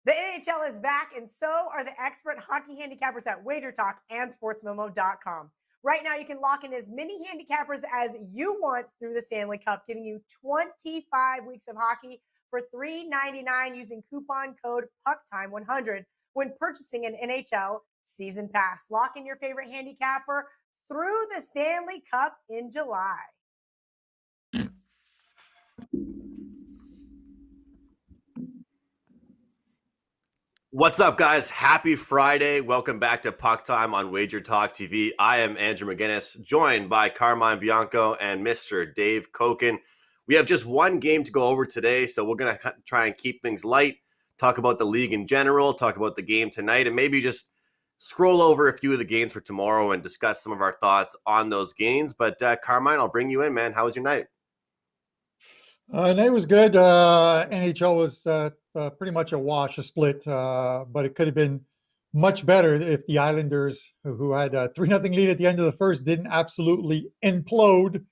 The NHL is back, and so are the expert hockey handicappers at WagerTalk and SportsMemo.com. Right now, you can lock in as many handicappers as you want through the Stanley Cup, giving you 25 weeks of hockey for $3.99 using coupon code PuckTime100 when purchasing an NHL season pass. Lock in your favorite handicapper through the Stanley Cup in July. What's up, guys? Happy Friday. Welcome back to Puck Time on WagerTalk TV. I am Andrew McInnis, joined by Carmine, Bianco, and Mr. Dave Koken. We have just one game to go over today, so we're going to try and keep things light, talk about the league in general, talk about the game tonight, and maybe just scroll over a few of the games for tomorrow and discuss some of our thoughts on those games. But Carmine, I'll bring you in, man. How was your night? Night was good. NHL was pretty much a wash, a split, but it could have been much better if the Islanders, who had a 3-0 lead at the end of the first, didn't absolutely implode.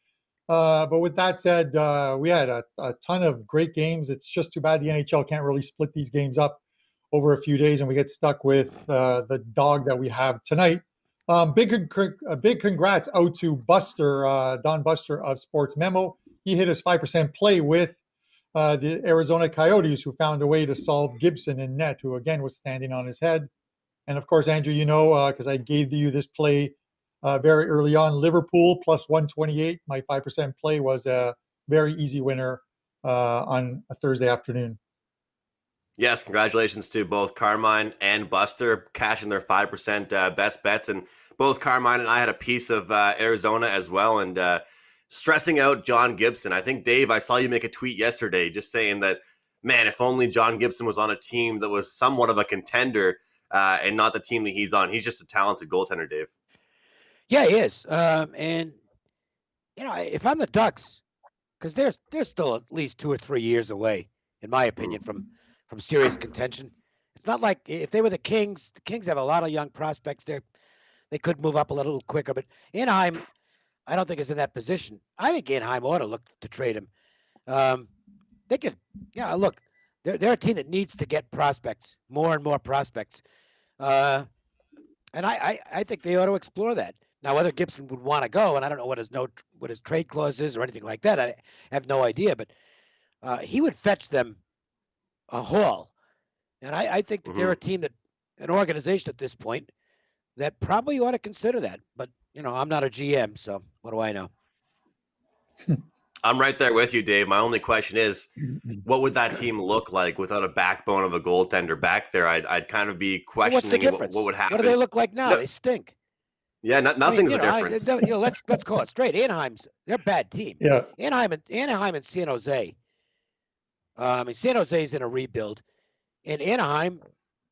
But with that said, we had a ton of great games. It's just too bad the NHL can't really split these games up over a few days, and we get stuck with the dog that we have tonight. Big congrats out to Buster, Don Buster of Sports Memo. He hit his 5% play with the Arizona Coyotes, who found a way to solve Gibson in net, who again was standing on his head. And of course, Andrew, you know, because I gave you this play very early on, Liverpool plus 128. My 5% play was a very easy winner on a Thursday afternoon. Yes, congratulations to both Carmine and Buster cashing their 5% best bets. And both Carmine and I had a piece of Arizona as well. And stressing out John Gibson. I think, Dave, I saw you make a tweet yesterday just saying that, man, if only John Gibson was on a team that was somewhat of a contender and not the team that he's on. He's just a talented goaltender, Dave. Yeah, he is. And, you know, if I'm the Ducks, because they're still at least 2 or 3 years away, in my opinion, from serious contention. It's not like if they were the Kings have a lot of young prospects there. They could move up a little quicker, but Anaheim, I don't think is in that position. I think Anaheim ought to look to trade him. They could, look, they're a team that needs to get prospects, more and more prospects. And I think they ought to explore that. Now, whether Gibson would want to go, and I don't know what his trade clause is or anything like that, I have no idea, but he would fetch them a haul. And I think that they're a team an organization at this point that probably ought to consider that. But, you know, I'm not a GM, so what do I know? I'm right there with you, Dave. My only question is, what would that team look like without a backbone of a goaltender back there? I'd kind of be questioning what would happen. What do they look like now? They stink. Yeah, nothing's a difference. Let's call it straight. They're a bad team. Yeah. Anaheim and San Jose. San Jose's in a rebuild, and Anaheim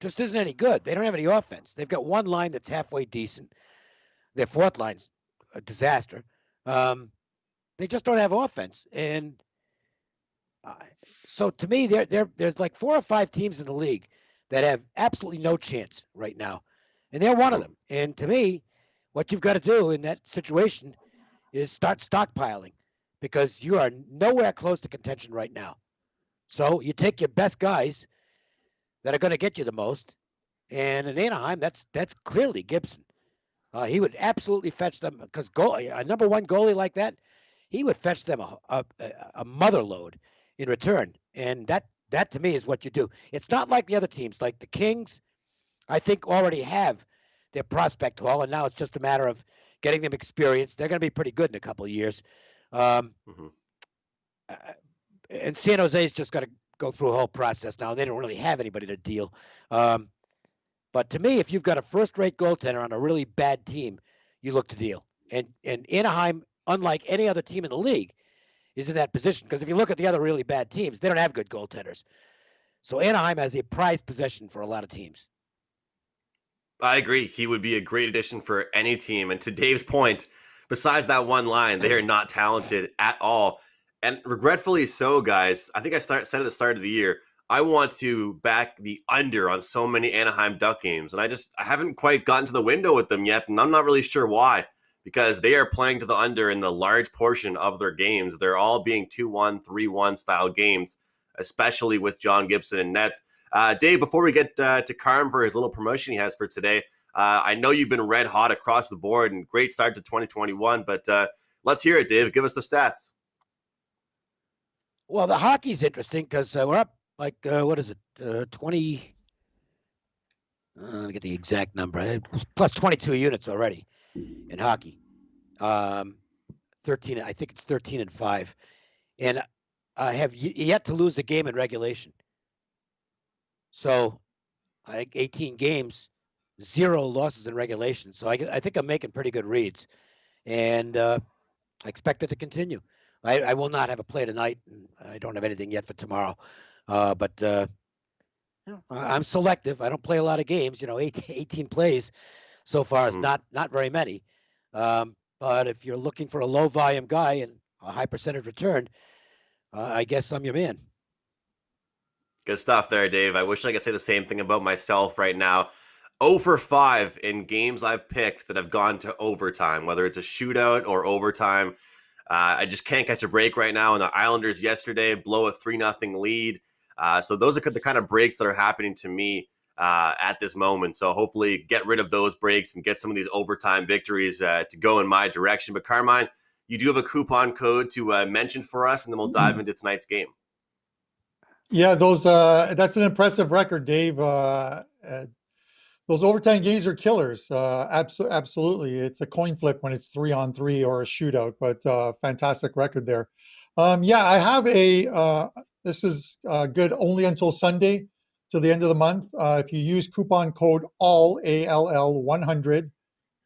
just isn't any good. They don't have any offense. They've got one line that's halfway decent. Their fourth line's a disaster. They just don't have offense, and so to me, there's like 4 or 5 teams in the league that have absolutely no chance right now, and they're one of them. And to me, what you've got to do in that situation is start stockpiling, because you are nowhere close to contention right now. So you take your best guys that are going to get you the most, and in Anaheim, that's clearly Gibson. He would absolutely fetch them, because a number one goalie like that, he would fetch them a mother load in return. And that to me is what you do. It's not like the other teams, like the Kings, I think already have their prospect haul, and now it's just a matter of getting them experience. They're going to be pretty good in a couple of years. And San Jose's just got to go through a whole process now. They don't really have anybody to deal. But to me, if you've got a first-rate goaltender on a really bad team, you look to deal. And Anaheim, unlike any other team in the league, is in that position. Because if you look at the other really bad teams, they don't have good goaltenders. So Anaheim has a prized possession for a lot of teams. I agree. He would be a great addition for any team. And to Dave's point, besides that one line, they are not talented at all. And regretfully so, guys. I think I said at the start of the year, I want to back the under on so many Anaheim Duck games. And I haven't quite gotten to the window with them yet. And I'm not really sure why, because they are playing to the under in the large portion of their games. They're all being 2-1, 3-1 style games, especially with John Gibson in net. Dave, before we get to Carm for his little promotion he has for today, I know you've been red hot across the board and great start to 2021, but let's hear it, Dave. Give us the stats. Well, the hockey's interesting because we're up like, what is it, 20, let me get the exact number, plus 22 units already in hockey. 13, I think it's 13-5. And I have yet to lose a game in regulation. So, 18 games, 0 losses in regulation. So I think I'm making pretty good reads, and I expect it to continue. I will not have a play tonight. And I don't have anything yet for tomorrow, but I'm selective. I don't play a lot of games. 18 plays so far is not very many. But if you're looking for a low volume guy and a high percentage return, I guess I'm your man. Good stuff there, Dave. I wish I could say the same thing about myself right now. 0 for 5 in games I've picked that have gone to overtime, whether it's a shootout or overtime. I just can't catch a break right now. And the Islanders yesterday blow a 3-0 lead. So those are the kind of breaks that are happening to me at this moment. So hopefully get rid of those breaks and get some of these overtime victories to go in my direction. But Carmine, you do have a coupon code to mention for us, and then we'll dive into tonight's game. Yeah, that's an impressive record, Dave. Those overtime games are killers. Absolutely. It's a coin flip when it's 3-on-3 or a shootout, but fantastic record there. I have this is good only until Sunday, till the end of the month. If you use coupon code ALL100,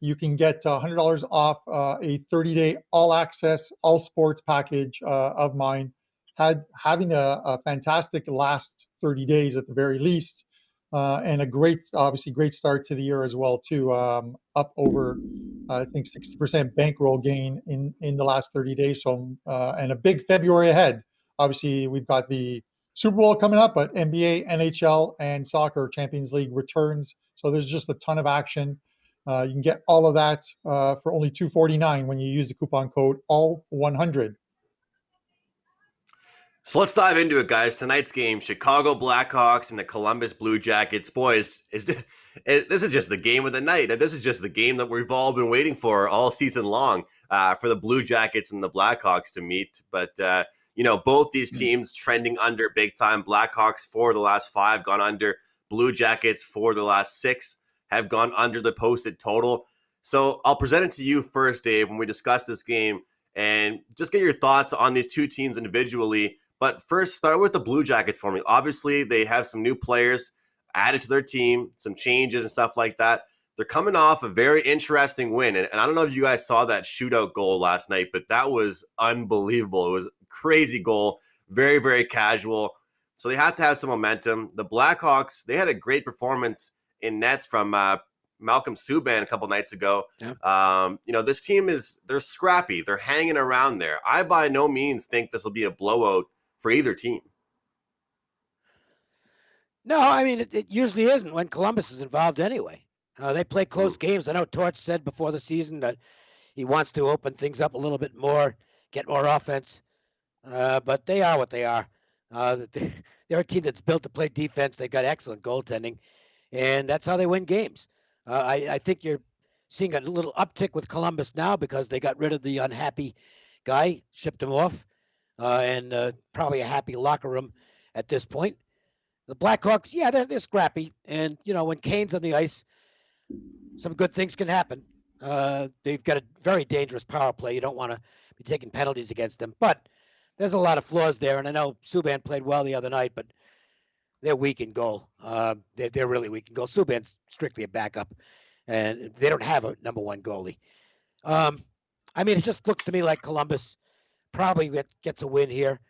you can get $100 off a 30-day all-access, all-sports package of mine. Having a fantastic last 30 days at the very least, and obviously great start to the year as well too. Up over, I think 60% bankroll gain in the last 30 days. So and a big February ahead. Obviously, we've got the Super Bowl coming up, but NBA, NHL, and soccer Champions League returns. So there's just a ton of action. You can get all of that for only $249 when you use the coupon code ALL100. So let's dive into it, guys. Tonight's game, Chicago Blackhawks and the Columbus Blue Jackets. Boys, this is just the game of the night. This is just the game that we've all been waiting for all season long for the Blue Jackets and the Blackhawks to meet. But, both these teams trending under big time. Blackhawks for the last 5 gone under. Blue Jackets for the last 6 have gone under the posted total. So I'll present it to you first, Dave, when we discuss this game, and just get your thoughts on these two teams individually. But first, start with the Blue Jackets for me. Obviously, they have some new players added to their team, some changes and stuff like that. They're coming off a very interesting win. And I don't know if you guys saw that shootout goal last night, but that was unbelievable. It was a crazy goal, very, very casual. So they had to have some momentum. The Blackhawks, they had a great performance in nets from Malcolm Subban a couple nights ago. Yeah. This team they're scrappy. They're hanging around there. I by no means think this will be a blowout for either team. No, I mean, it usually isn't when Columbus is involved anyway. They play close games. I know Torch said before the season that he wants to open things up a little bit more, get more offense. But they are what they are. They're a team that's built to play defense. They got excellent goaltending, and that's how they win games. I think you're seeing a little uptick with Columbus now because they got rid of the unhappy guy, shipped him off. And probably a happy locker room at this point. The Blackhawks, yeah, they're scrappy. And, when Kane's on the ice, some good things can happen. They've got a very dangerous power play. You don't want to be taking penalties against them. But there's a lot of flaws there. And I know Subban played well the other night, but they're weak in goal. They're really weak in goal. Subban's strictly a backup, and they don't have a number one goalie. It just looks to me like Columbus probably gets a win here,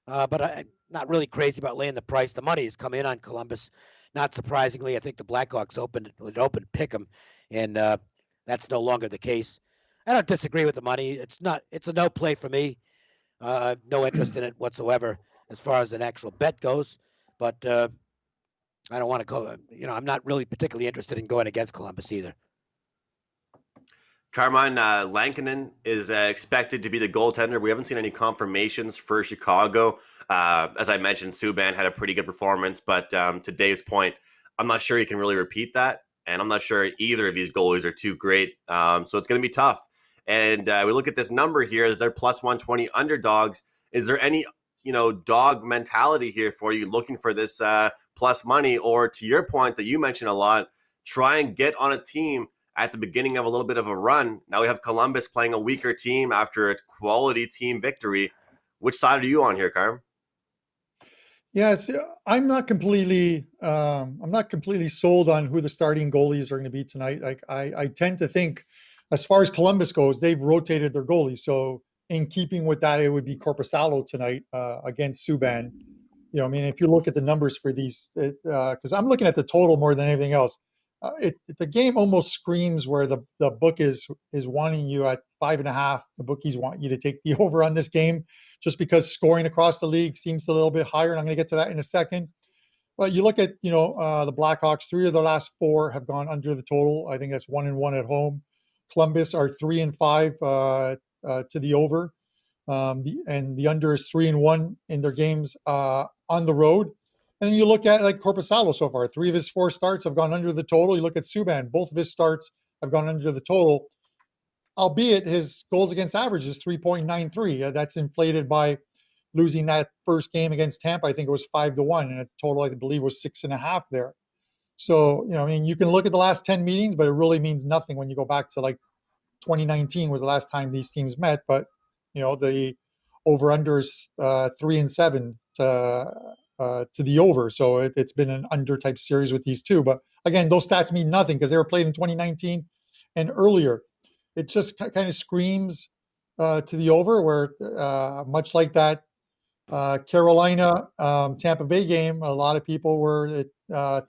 but I'm not really crazy about laying the price. The money has come in on Columbus. Not surprisingly, I think the Blackhawks opened pick them, and that's no longer the case. I don't disagree with the money. It's a no play for me. No interest in it whatsoever as far as an actual bet goes. But I don't want to go. I'm not really particularly interested in going against Columbus either. Carmine, Lankinen is expected to be the goaltender. We haven't seen any confirmations for Chicago. As I mentioned, Subban had a pretty good performance, but to Dave's point, I'm not sure he can really repeat that, and I'm not sure either of these goalies are too great. So it's going to be tough. And we look at this number here as they're plus 120 underdogs. Is there any dog mentality here for you looking for this plus money, or to your point that you mentioned a lot, try and get on a team at the beginning of a little bit of a run? Now we have Columbus playing a weaker team after a quality team victory. Which side are you on here, Carm? Yeah, I'm not completely sold on who the starting goalies are going to be tonight. Like I tend to think, as far as Columbus goes, they've rotated their goalies. So in keeping with that, it would be Korpisalo tonight against Subban. I mean, if you look at the numbers for these, because I'm looking at the total more than anything else, the game almost screams where the book is wanting you at 5.5. The bookies want you to take the over on this game, just because scoring across the league seems a little bit higher, and I'm going to get to that in a second. But you look at the Blackhawks, 3 of the last 4 have gone under the total. I think that's 1-1 at home. Columbus are 3-5 to the over. And the under is 3-1 in their games on the road. And then you look at like Korpisalo so far, 3 of his 4 starts have gone under the total. You look at Subban, both of his starts have gone under the total, albeit his goals against average is 3.93. That's inflated by losing that first game against Tampa. I think it was 5-1, and a total I believe was 6.5 there. So I mean, you can look at the last 10 meetings, but it really means nothing when you go back to like 2019 was the last time these teams met. But the over/under is 3-7 to the over, so it's been an under type series with these two. But again, those stats mean nothing because they were played in 2019 and earlier. It just kind of screams to the over, where much like that Carolina Tampa Bay game, a lot of people were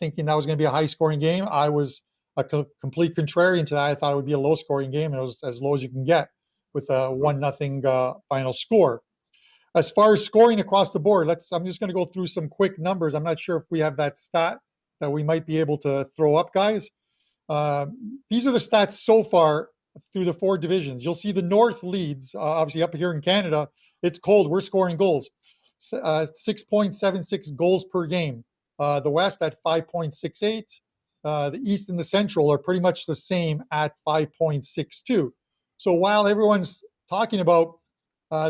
thinking that was going to be a high scoring game. I was a complete contrarian to that. I thought it would be a low scoring game, and it was as low as you can get with a 1-0 final score. As far as scoring across the board, I'm just going to go through some quick numbers. I'm not sure if we have that stat that we might be able to throw up, guys. These are the stats so far through the 4 divisions. You'll see the North leads, obviously up here in Canada. It's cold. We're scoring goals. 6.76 goals per game. The West at 5.68. The East and the Central are pretty much the same at 5.62. So while everyone's talking about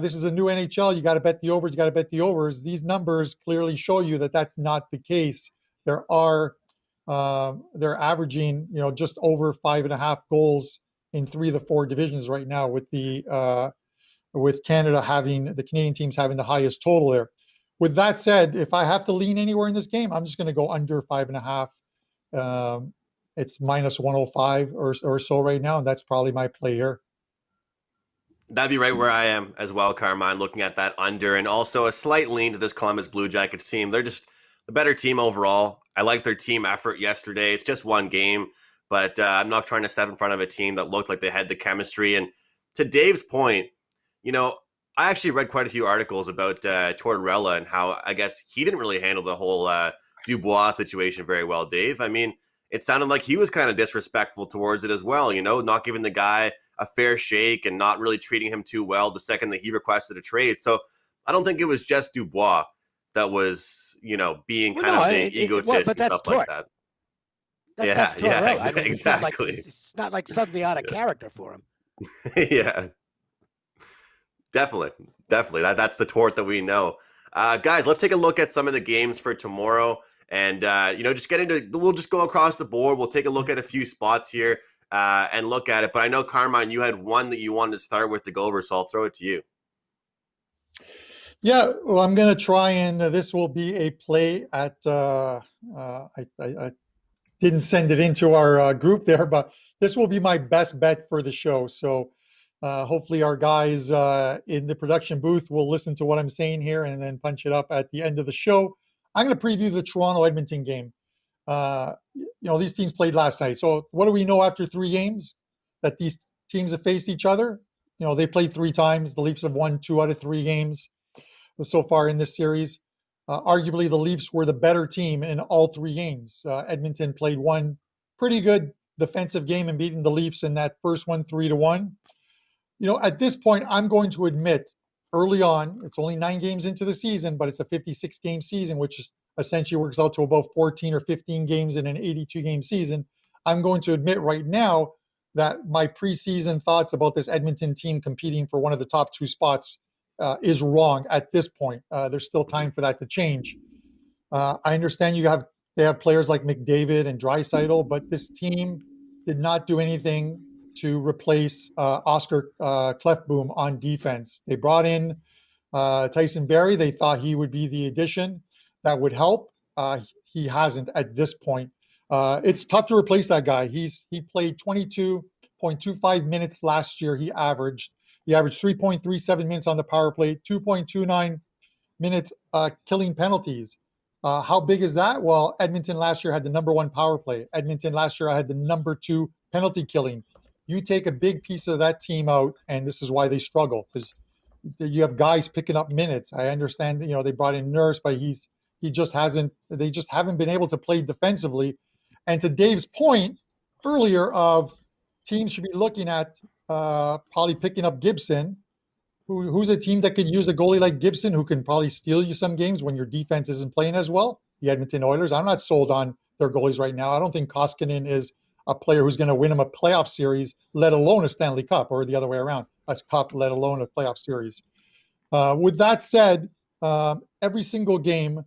this is a new NHL, you got to bet the overs, these numbers clearly show you that that's not the case. They're averaging just over 5.5 goals in 3 of the 4 divisions right now, with Canada the Canadian teams having the highest total there. With that said, if I have to lean anywhere in this game, I'm just going to go under 5.5. It's minus 105 or so right now, and that's probably my play here. That'd be right where I am as well, Carmine, looking at that under, and also a slight lean to this Columbus Blue Jackets team. They're just the better team overall. I liked their team effort yesterday. It's just one game, but I'm not trying to step in front of a team that looked like they had the chemistry. And to Dave's point, I actually read quite a few articles about Tortorella and how I guess he didn't really handle the whole Dubois situation very well, Dave. I mean, it sounded like he was kind of disrespectful towards it as well, not giving the guy a fair shake and not really treating him too well the second that he requested a trade. So I don't think it was just Dubois that was, being kind of the egotist and stuff like that. That's yeah, I mean, exactly. It's not like suddenly out of character for him. Yeah, definitely. That's the Tort that we know. Guys, let's take a look at some of the games for tomorrow. And, just we'll just go across the board. We'll take a look at a few spots here and look at it. But I know, Carmine, you had one that you wanted to start with to go over, so I'll throw it to you. Yeah, well, I'm going to try, and this will be a play at I didn't send it into our group there, but this will be my best bet for the show. So hopefully our guys in the production booth will listen to what I'm saying here and then punch it up at the end of the show. I'm going to preview the Toronto-Edmonton game. These teams played last night. So what do we know after 3 games? That these teams have faced each other. They played 3 times. The Leafs have won 2 out of 3 games so far in this series. Arguably, the Leafs were the better team in all 3 games. Edmonton played one pretty good defensive game and beating the Leafs in that first one 3-1. At this point, I'm going to admit early on, it's only 9 games into the season, but it's a 56-game season, which essentially works out to about 14 or 15 games in an 82-game season. I'm going to admit right now that my preseason thoughts about this Edmonton team competing for one of the top 2 spots is wrong at this point. There's still time for that to change. I understand they have players like McDavid and Draisaitl, but this team did not do anything to replace Oscar Klefbom on defense. They brought in Tyson Barrie. They thought he would be the addition that would help. He hasn't at this point. It's tough to replace that guy. He played 22.25 minutes last year. He averaged 3.37 minutes on the power play, 2.29 minutes killing penalties. How big is that? Well, Edmonton last year had the number 1 power play. Edmonton last year had the number 2 penalty killing. You take a big piece of that team out, and this is why they struggle, because you have guys picking up minutes. I understand, they brought in Nurse, but they just haven't been able to play defensively. And to Dave's point earlier of teams should be looking at probably picking up Gibson, who's a team that could use a goalie like Gibson, who can probably steal you some games when your defense isn't playing as well. The Edmonton Oilers, I'm not sold on their goalies right now. I don't think Koskinen is a player who's going to win them a playoff series, let alone a Stanley Cup, or the other way around, a cup, let alone a playoff series. With that said, every single game,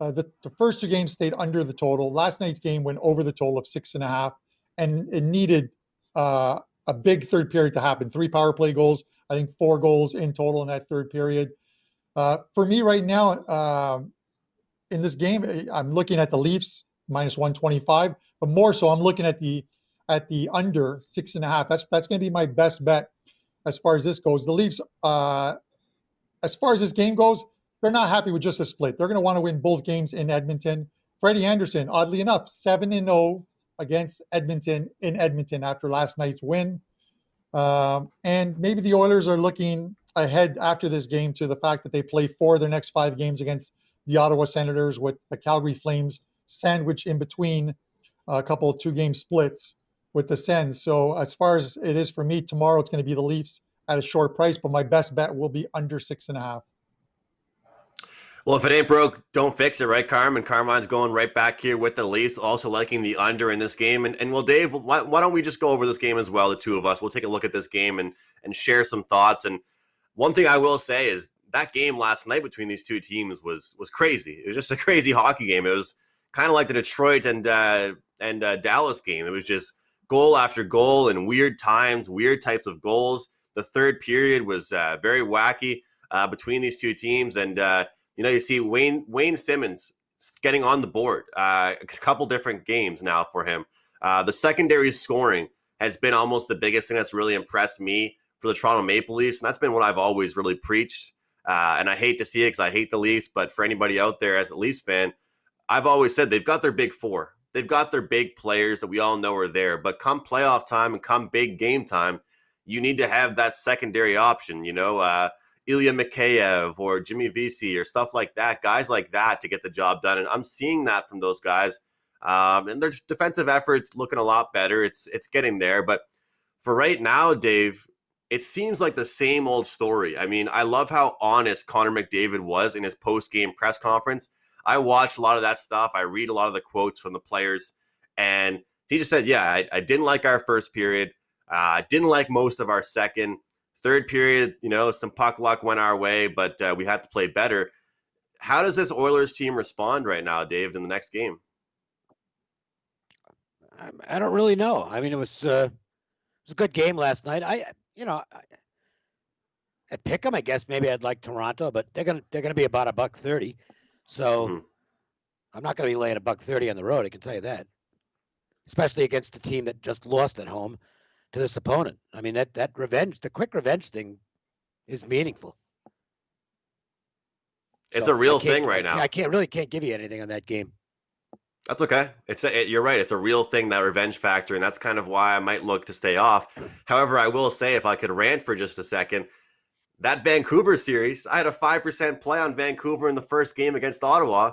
the first 2 games stayed under the total. Last night's game went over the total of 6.5, and it needed a big third period to happen. 3 power play goals, I think 4 goals in total in that third period. For me right now, in this game, I'm looking at the Leafs minus 125, but more so I'm looking at the under 6.5. That's going to be my best bet as far as this goes. The Leafs, as far as this game goes, they're not happy with just a split. They're going to want to win both games in Edmonton. Freddie Anderson, oddly enough, 7-0 against Edmonton in Edmonton after last night's win. And maybe the Oilers are looking ahead after this game to the fact that they play 4 of their next 5 games against the Ottawa Senators, with the Calgary Flames sandwiched in between a couple of 2-game splits with the Sens. So as far as it is for me, tomorrow it's going to be the Leafs at a short price, but my best bet will be under 6.5. Well, if it ain't broke, don't fix it, right, Carm? Carmine's going right back here with the Leafs, also liking the under in this game. And well, Dave, why don't we just go over this game as well, the 2 of us? We'll take a look at this game and share some thoughts. And one thing I will say is that game last night between these 2 teams was crazy. It was just a crazy hockey game. It was kind of like the Detroit and Dallas game. It was just goal after goal and weird times, weird types of goals. The third period was very wacky between these 2 teams. And, you see Wayne Simmons getting on the board a couple different games now for him. The secondary scoring has been almost the biggest thing that's really impressed me for the Toronto Maple Leafs. And that's been what I've always really preached. And I hate to see it because I hate the Leafs. But for anybody out there as a Leafs fan, I've always said they've got their big 4. They've got their big players that we all know are there. But come playoff time and come big game time, you need to have that secondary option, Ilya Mikheyev or Jimmy Vesey or stuff like that, guys like that to get the job done. And I'm seeing that from those guys. And their defensive efforts looking a lot better. It's getting there. But for right now, Dave, it seems like the same old story. I mean, I love how honest Connor McDavid was in his post-game press conference. I watch a lot of that stuff. I read a lot of the quotes from the players. And he just said, yeah, I didn't like our first period. I didn't like most of our second. Third period, some puck luck went our way, but we had to play better. How does this Oilers team respond right now, Dave, in the next game? I don't really know. I mean, it was a good game last night. At pick 'em, I guess maybe I'd like Toronto, but they're gonna be about $1.30. So I'm not gonna be laying $1.30 on the road. I can tell you that, especially against the team that just lost at home to this opponent. I mean, that revenge, the quick revenge thing is meaningful. It's a real thing right now. I can't give you anything on that game. That's okay. You're right. It's a real thing, that revenge factor, and that's kind of why I might look to stay off. However, I will say, if I could rant for just a second, that Vancouver series, I had a 5% play on Vancouver in the first game against Ottawa,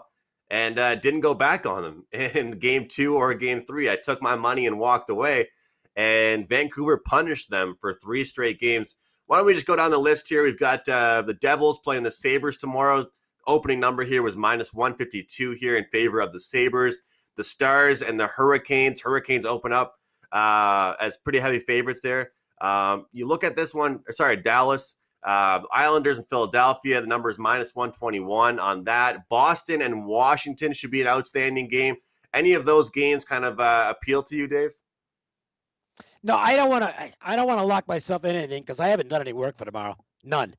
and didn't go back on them in game 2 or game 3. I took my money and walked away, and Vancouver punished them for 3 straight games. Why don't we just go down the list here? We've got the Devils playing the Sabres tomorrow. Opening number here was minus 152 here in favor of the Sabres. The Stars and the Hurricanes. Hurricanes open up as pretty heavy favorites there. You look at this one, Dallas, Islanders and Philadelphia. The number is minus 121 on that. Boston and Washington should be an outstanding game. Any of those games kind of appeal to you, Dave? No, I don't want to lock myself in anything because I haven't done any work for tomorrow. None.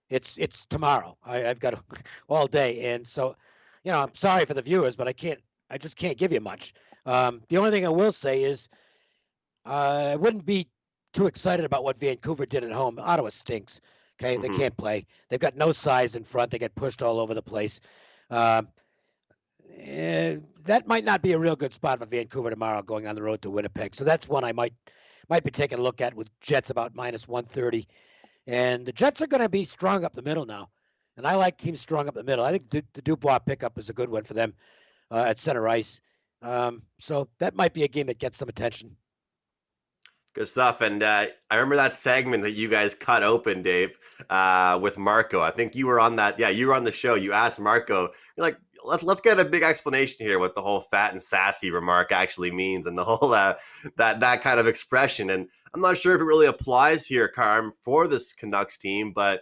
It's tomorrow. I've got all day, and so, I'm sorry for the viewers, but I just can't give you much. The only thing I will say is I wouldn't be too excited about what Vancouver did at home. Ottawa stinks. Okay, They can't play. They've got no size in front. They get pushed all over the place. That might not be a real good spot for Vancouver tomorrow, going on the road to Winnipeg. So that's one I might be taking a look at with Jets about minus 130. And the Jets are going to be strong up the middle now. And I like teams strong up the middle. I think the Dubois pickup is a good one for them at center ice. So that might be a game that gets some attention. Good stuff. And I remember that segment that you guys cut open, Dave, with Marco. I think you were on that. Yeah, you were on the show. You asked Marco, you're like, let's get a big explanation here what the whole fat and sassy remark actually means, and the whole that kind of expression. And I'm not sure if it really applies here, Carm, for this Canucks team, but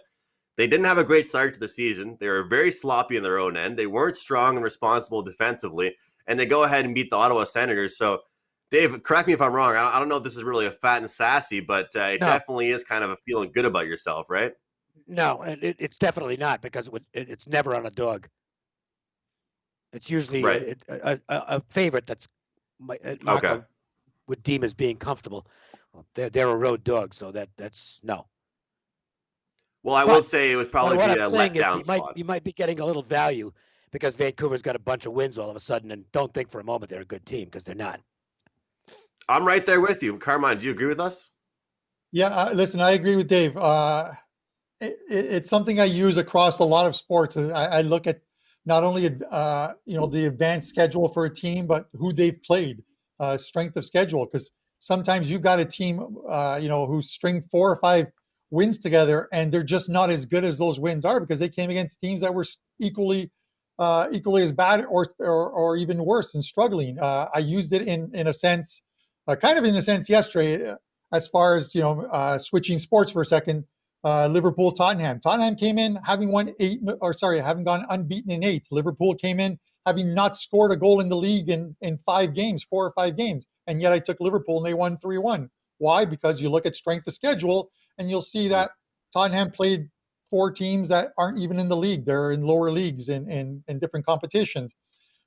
they didn't have a great start to the season. They were very sloppy in their own end. They weren't strong and responsible defensively, and they go ahead and beat the Ottawa Senators. So, Dave, correct me if I'm wrong. I don't know if this is really a fat and sassy, but it definitely is kind of a feeling good about yourself, right? No, it's definitely not, because it's never on a dog. It's usually a favorite that's Marco would deem as being comfortable. Well, they're a road dog, so that's no. Well, I would say it would probably be a letdown spot. You might be getting a little value because Vancouver's got a bunch of wins all of a sudden, and don't think for a moment they're a good team, because they're not. I'm right there with you. Carmine, do you agree with us? Yeah, listen, I agree with Dave. It's something I use across a lot of sports. I look at not only the advanced schedule for a team, but who they've played, strength of schedule. Because sometimes you've got a team, who string 4 or 5 wins together, and they're just not as good as those wins are, because they came against teams that were equally as bad or even worse and struggling. I used it in a sense, kind of in a sense yesterday, as far as switching sports for a second. Liverpool, Tottenham. Tottenham came in having having gone unbeaten in 8. Liverpool came in having not scored a goal in the league in 5 games, 4 or 5 games, and yet I took Liverpool and they won 3-1. Why? Because you look at strength of schedule and you'll see that Tottenham played 4 teams that aren't even in the league. They're in lower leagues in different competitions.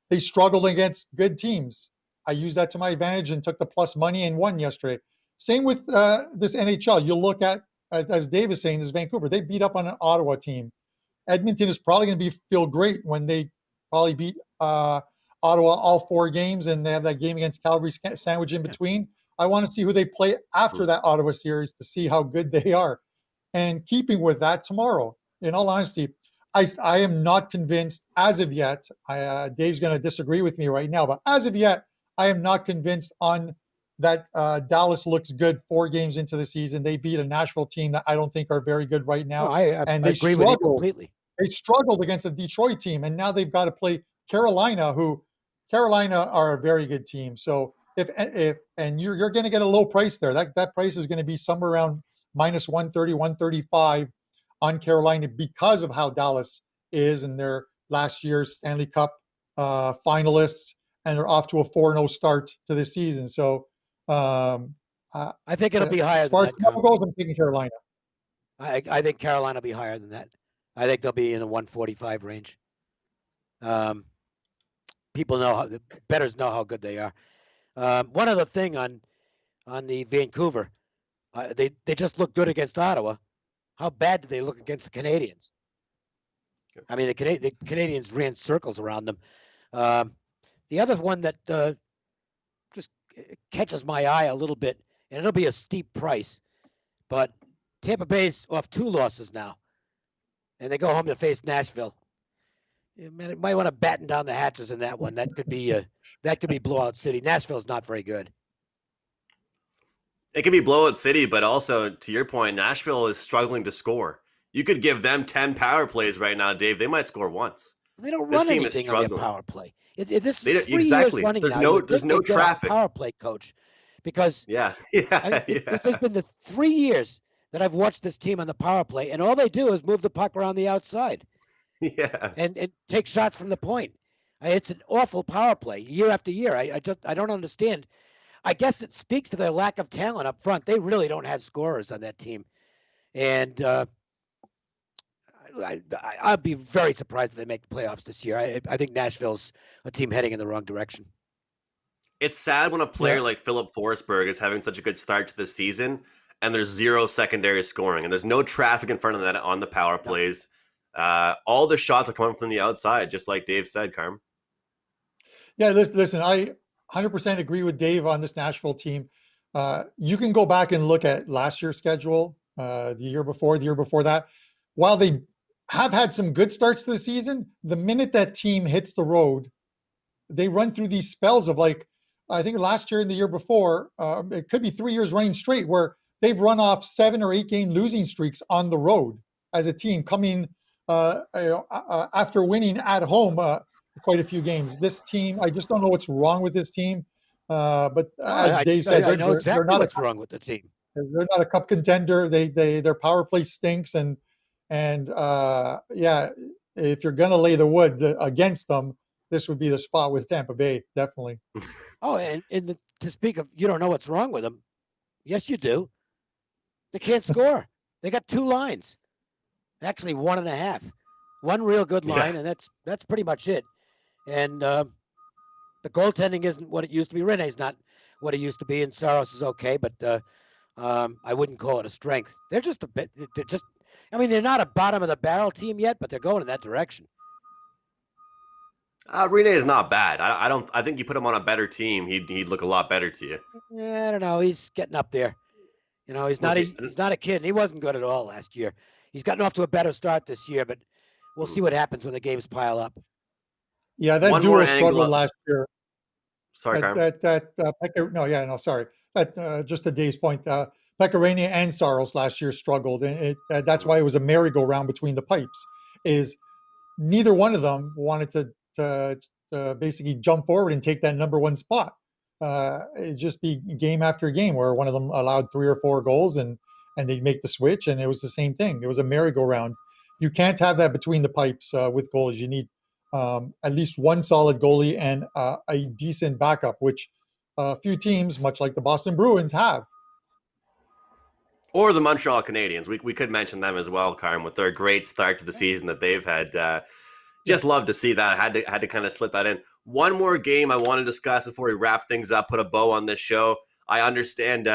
They struggled against good teams. I used that to my advantage and took the plus money and won yesterday. Same with this NHL. You'll look at, as Dave is saying, this Vancouver. They beat up on an Ottawa team. Edmonton is probably going to feel great when they probably beat Ottawa all 4 games, and they have that game against Calgary sandwich in between. I want to see who they play after that Ottawa series to see how good they are. And keeping with that, tomorrow, in all honesty, I am not convinced as of yet. Dave's going to disagree with me right now, but as of yet, I am not convinced on that Dallas looks good 4 games into the season. They beat a Nashville team that I don't think are very good right now. No, I agree with you completely. They struggled against a Detroit team, and now they've got to play Carolina, who Carolina are a very good team. So if you're going to get a low price there, that price is going to be somewhere around minus 130, 135 on Carolina, because of how Dallas is in their last year's Stanley Cup finalists, and they're off to a 4-0 start to this season. So I think it'll be higher. As far as that goes, I'm taking Carolina. I think Carolina will be higher than that. I think they'll be in the 145 range. People know the bettors know how good they are. One other thing on the Vancouver, they just look good against Ottawa. How bad did they look against the Canadians? I mean, the Canadians ran circles around them. The other one that just catches my eye a little bit, and it'll be a steep price, but Tampa Bay's off 2 losses now, and they go home to face Nashville. You might want to batten down the hatches in that one. That could be blowout city. Nashville's not very good. It could be blowout city, but also to your point, Nashville is struggling to score. You could give them 10 power plays right now, Dave. They might score once. They don't This run team is anything on their struggling. power play. This is 3 Exactly. years running There's now. no- You would there's think no they'd get a traffic. power play coach, because Yeah. this has been the 3 years that I've watched this team on the power play, and all they do is move the puck around the outside Yeah. and take shots from the point. It's an awful power play year after year. I don't understand. I guess it speaks to their lack of talent up front. They really don't have scorers on that team, and I'd be very surprised if they make the playoffs this year. I think Nashville's a team heading in the wrong direction. It's sad when a player like Philip Forsberg is having such a good start to the season and there's zero secondary scoring and there's no traffic in front of that on the power plays. All the shots are coming from the outside, just like Dave said, Carm. Yeah, listen, I 100% agree with Dave on this Nashville team. You can go back and look at last year's schedule, the year before that. While they have had some good starts to the season, the minute that team hits the road, they run through these spells of, like, I think last year and the year before, it could be 3 years running straight, where they've run off 7 or 8 game losing streaks on the road as a team, coming after winning at home quite a few games. This team, I just don't know what's wrong with this team. But as Dave said, I know exactly what's wrong with the team. They're not a cup contender. Their power play stinks, and yeah, if you're gonna lay the wood against them, this would be the spot with Tampa Bay, definitely. Oh, and to speak of, you don't know what's wrong with them. Yes, you do. They can't score. They got 2 lines, actually 1.5. One real good line, and that's pretty much it. And the goaltending isn't what it used to be. Rene's not what it used to be, and Saros is okay, but I wouldn't call it a strength. They're just a bit. I mean, they're not a bottom of the barrel team yet, but they're going in that direction. Rene is not bad. I think you put him on a better team, he'd look a lot better to you. Yeah, I don't know. He's getting up there. You know, he's not a kid, and he wasn't good at all last year. He's gotten off to a better start this year, but we'll see what happens when the games pile up. Yeah, that duo struggled last year. Sorry, Carm. Sorry. Just to Dave's point, Pecorino and Saros last year struggled, and that's why it was a merry-go-round between the pipes. Is neither one of them wanted to basically jump forward and take that number 1 spot. It'd just be game after game where one of them allowed 3 or 4 goals, and they'd make the switch, and it was the same thing. It was a merry-go-round. You can't have that between the pipes with goalies. You need at least one solid goalie and a decent backup, which a few teams, much like the Boston Bruins, have. Or the Montreal Canadiens. We could mention them as well, Carm, with their great start to the season that they've had. Just love to see that. Had to kind of slip that in. One more game I want to discuss before we wrap things up, put a bow on this show. I understand,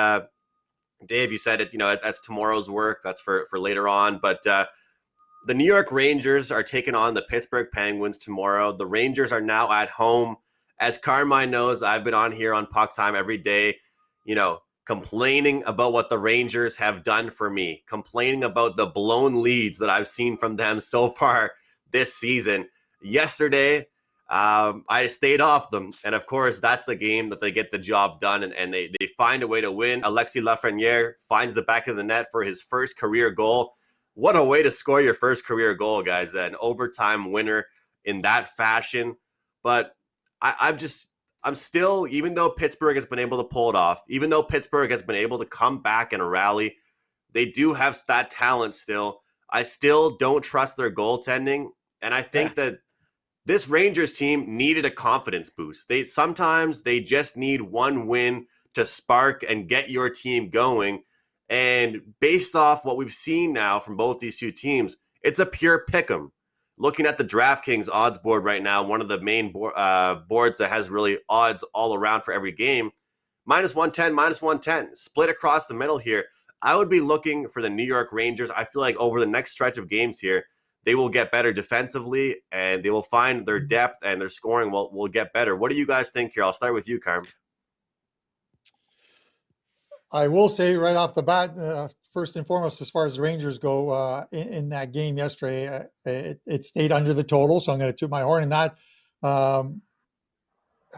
Dave, you said it. You know, that's tomorrow's work. That's for later on. But the New York Rangers are taking on the Pittsburgh Penguins tomorrow. The Rangers are now at home. As Carmine knows, I've been on here on Puck Time every day, you know, complaining about what the Rangers have done for me, complaining about the blown leads that I've seen from them so far this season. Yesterday, I stayed off them. And of course, that's the game that they get the job done, and they find a way to win. Alexis Lafreniere finds the back of the net for his first career goal. What a way to score your first career goal, guys. An overtime winner in that fashion. But I'm still, even though Pittsburgh has been able to pull it off, even though Pittsburgh has been able to come back and rally, they do have that talent still. I still don't trust their goaltending. And I think that this Rangers team needed a confidence boost. Sometimes they just need one win to spark and get your team going. And based off what we've seen now from both these two teams, it's a pure pick 'em. Looking at the DraftKings odds board right now, one of the main boards that has really odds all around for every game, -110, -110, split across the middle here. I would be looking for the New York Rangers. I feel like over the next stretch of games here, they will get better defensively, and they will find their depth, and their scoring will get better. What do you guys think here? I'll start with you, Carm. I will say right off the bat, first and foremost, as far as the Rangers go, in that game yesterday, it stayed under the total. So I'm going to toot my horn in that.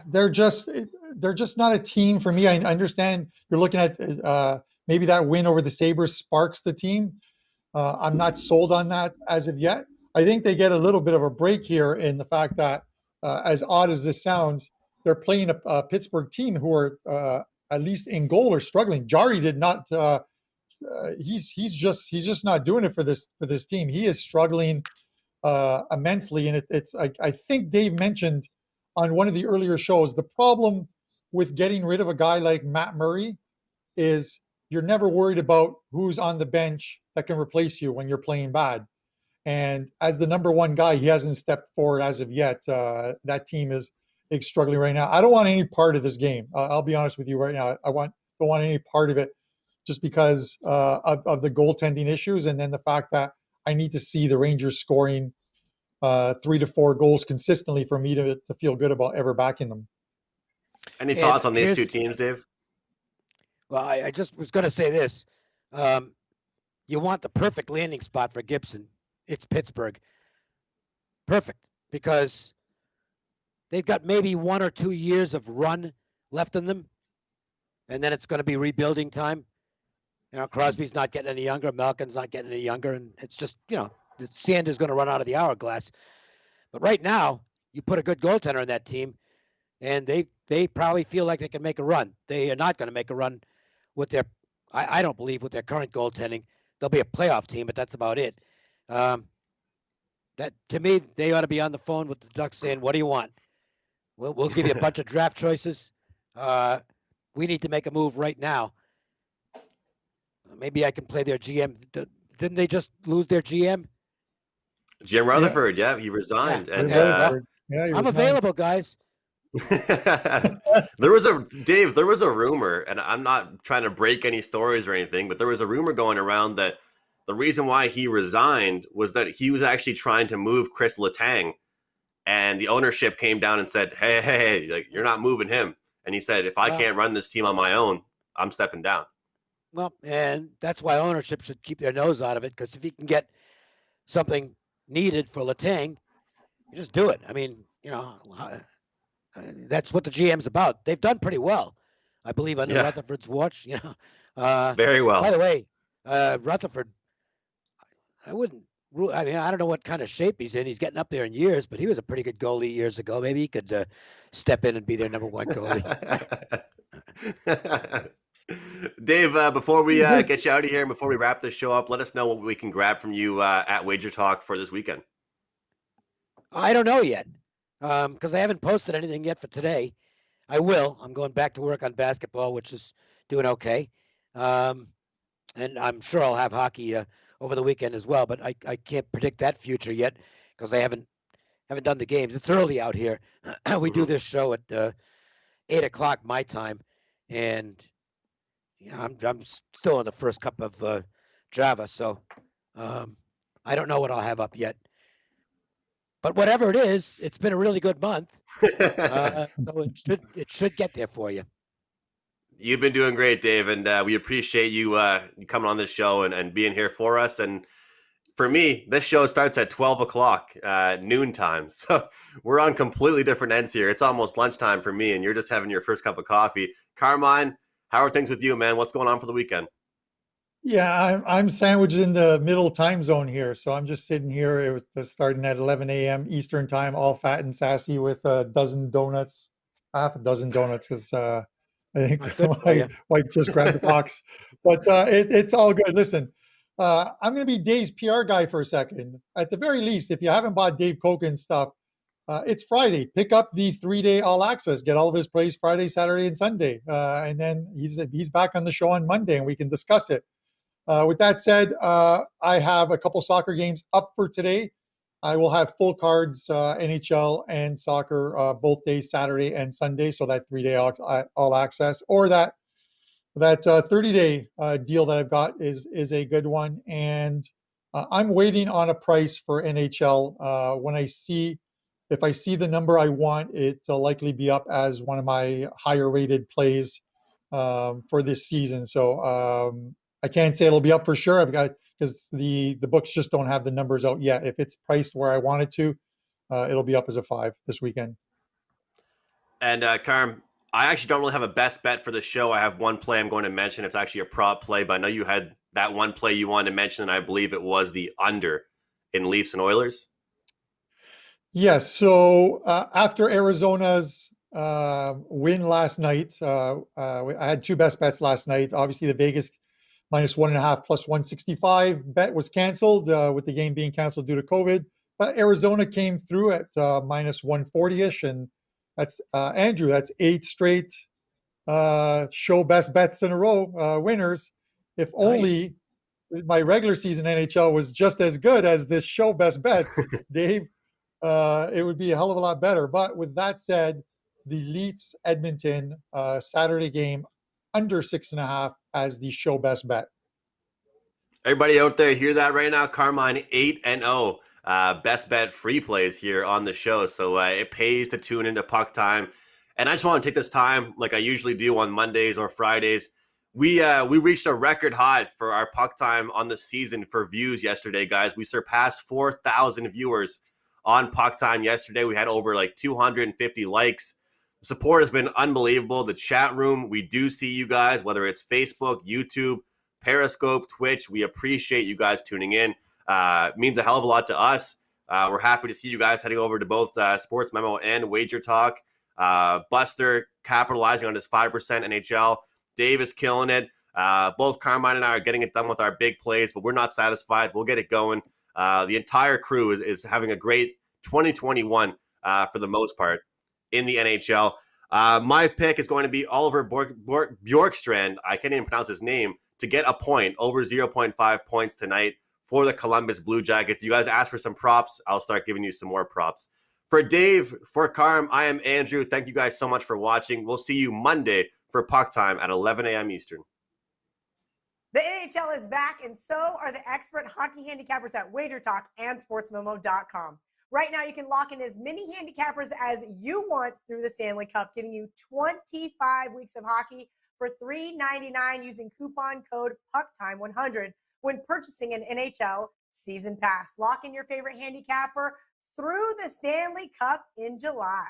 They're just not a team for me. I understand you're looking at maybe that win over the Sabres sparks the team. I'm not sold on that as of yet. I think they get a little bit of a break here in the fact that, as odd as this sounds, they're playing a Pittsburgh team who are at least in goal are struggling. Jari did not. He's just not doing it for this team. He is struggling immensely, and it's I think Dave mentioned on one of the earlier shows, the problem with getting rid of a guy like Matt Murray is you're never worried about who's on the bench that can replace you when you're playing bad. And as the number one guy, he hasn't stepped forward as of yet. That team is struggling right now. I don't want any part of this game. I'll be honest with you right now. Don't want any part of it just because of the goaltending issues, and then the fact that I need to see the Rangers scoring 3 to 4 goals consistently for me to feel good about ever backing them. Any thoughts on these two teams, Dave? Well, I just was going to say this. You want the perfect landing spot for Gibson. It's Pittsburgh. Perfect, because they've got maybe 1 or 2 years of run left in them, and then it's going to be rebuilding time. Crosby's not getting any younger. Malkin's not getting any younger, and it's just, the sand is going to run out of the hourglass. But right now, you put a good goaltender in that team, and they probably feel like they can make a run. They are not going to make a run with their, I don't believe, with their current goaltending. They'll be a playoff team, but that's about it. That, to me, they ought to be on the phone with the Ducks saying, "What do you want? We'll give you a bunch of draft choices. We need to make a move right now." Maybe I can play their GM. Didn't they just lose their GM? Jim Rutherford, yeah, he resigned. Yeah. And I'm available, guys. There was a rumor, and I'm not trying to break any stories or anything, but there was a rumor going around that the reason why he resigned was that he was actually trying to move Chris Letang, and the ownership came down and said, hey, like, you're not moving him. And he said, if I can't run this team on my own, I'm stepping down. Well, and that's why ownership should keep their nose out of it, because if you can get something needed for Letang, you just do it. I mean, that's what the GM's about. They've done pretty well, I believe, under Rutherford's watch. Very well. By the way, Rutherford, I don't know what kind of shape he's in. He's getting up there in years, but he was a pretty good goalie years ago. Maybe he could step in and be their number one goalie. Dave, before we get you out of here and before we wrap this show up, let us know what we can grab from you at WagerTalk for this weekend. I don't know yet, because I haven't posted anything yet for today. I will. I'm going back to work on basketball, which is doing okay. And I'm sure I'll have hockey over the weekend as well, but I can't predict that future yet because I haven't done the games. It's early out here. We do this show at 8 o'clock my time, and I'm still in the first cup of Java, so I don't know what I'll have up yet. But whatever it is, it's been a really good month. So it should get there for you. You've been doing great, Dave, and we appreciate you coming on this show and being here for us. And for me, this show starts at 12 o'clock, noon time. So we're on completely different ends here. It's almost lunchtime for me, and you're just having your first cup of coffee. Carmine, how are things with you, man? What's going on for the weekend? Yeah, I'm sandwiched in the middle time zone here. So I'm just sitting here. It was starting at 11 a.m. Eastern time, all fat and sassy with a dozen donuts, half a dozen donuts, because I think my wife just grabbed the box. But it's all good. Listen, I'm going to be Dave's PR guy for a second. At the very least, if you haven't bought Dave Koken's stuff, it's Friday. Pick up the 3-day all access. Get all of his plays Friday, Saturday, and Sunday. And then he's back on the show on Monday, and we can discuss it. With that said, I have a couple soccer games up for today. I will have full cards, NHL and soccer, both days, Saturday and Sunday. So that 3-day all access, or that 30-day deal that I've got is a good one. And I'm waiting on a price for NHL. If I see the number I want, it'll likely be up as one of my higher rated plays for this season. So I can't say it'll be up for sure. Because the books just don't have the numbers out yet. If it's priced where I want it to, it'll be up as a 5 this weekend. And Carm, I actually don't really have a best bet for the show. I have one play I'm going to mention. It's actually a prop play, but I know you had that one play you wanted to mention, and I believe it was the under in Leafs and Oilers. Yes. So after Arizona's win last night, I had 2 best bets last night. Obviously, the Vegas -1.5 plus 165 bet was canceled with the game being canceled due to COVID. But Arizona came through at -140-ish, and that's Andrew. That's 8 straight show best bets in a row winners. If only my regular season NHL was just as good as this show best bets, Dave, it would be a hell of a lot better. But with that said, the Leafs Edmonton Saturday game under 6.5 as the show best bet. Everybody out there, hear that right now? Carmine 8-0 best bet free plays here on the show. So it pays to tune into Puck Time. And I just want to take this time, like I usually do on Mondays or Fridays. We reached a record high for our Puck Time on the season for views yesterday, guys. We surpassed 4,000 viewers on Puck Time yesterday. We had over like 250 likes. The support has been unbelievable. The chat room, we do see you guys, whether it's Facebook, YouTube, Periscope, Twitch. We appreciate you guys tuning in. It means a hell of a lot to us. We're happy to see you guys heading over to both Sports Memo and WagerTalk. Buster capitalizing on his 5% NHL. Dave is killing it. Both Carmine and I are getting it done with our big plays, but we're not satisfied. We'll get it going. The entire crew is having a great 2021 for the most part in the NHL. My pick is going to be Oliver Bjorkstrand. I can't even pronounce his name, to get a point, over 0.5 points tonight for the Columbus Blue Jackets. You guys asked for some props. I'll start giving you some more props. For Dave, for Carm, I am Andrew. Thank you guys so much for watching. We'll see you Monday for Puck Time at 11 a.m. Eastern. The NHL is back, and so are the expert hockey handicappers at WagerTalk and SportsMemo.com. Right now, you can lock in as many handicappers as you want through the Stanley Cup, getting you 25 weeks of hockey for $3.99 using coupon code PuckTime100 when purchasing an NHL season pass. Lock in your favorite handicapper through the Stanley Cup in July.